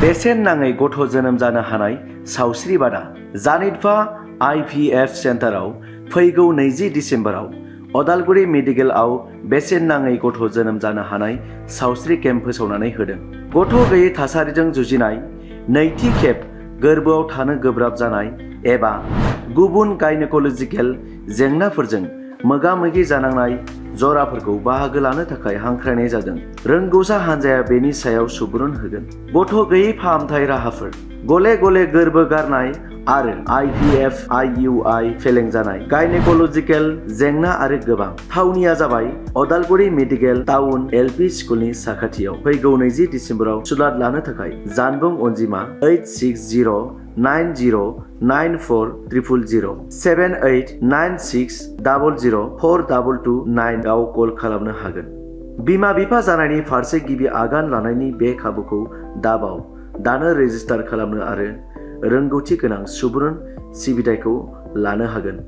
बेसेन नाङै गथ' जोनोम जानो हानाय सावस्रि बादा जानिटभा IVF सेन्टाराव फैगौ 20 दिसेम्बराव अदालगुरि मेडिकेलआव बेसेन नाङै गथ' जोनोम जानो हानाय सावस्रि केम्प फोसावनानै होदों। गथ' गैयै थासारिजों जुजिनाय, नैथि खेब गोर्बोआव थानो गोब्राब जानाय एबा गुबुन गायनेक'लजिकेल जेंनाफोरजों मोगा-मोगि जानांनाय जराफोरखौ बाहागो लानो थाखाय हांख्रायनाय जादों। रोंगौसा हान्जाया बेनि सायाव सुबुरुन होगोन। गथ' गैयै फाहामथाय राहाफोर, गले-गले गोर्बो गारनाय आरो IVF IUI फेलें जानाय, गायनेक'लजिकेल जेंना आरो गोबां। थावनिया जाबाय अदालगुरि मेडिकेल टाउन LP स्कुलनि साखाथियाव। फैगौ 20 दिसेम्बराव सुलाद लानो थाखाय जानबुं अनजिमा 8609094000 7896004229 आव कल खालामनो हागोन। बिमा-बिफा जानायनि फारसे गिबि आगान लानायनि बे खाबुखौ दाबाव। दानो रेजिस्टार खालामनो आरो रोंगौथि गोनां सुबुरुन सिबिथायखौ लानो हागोन।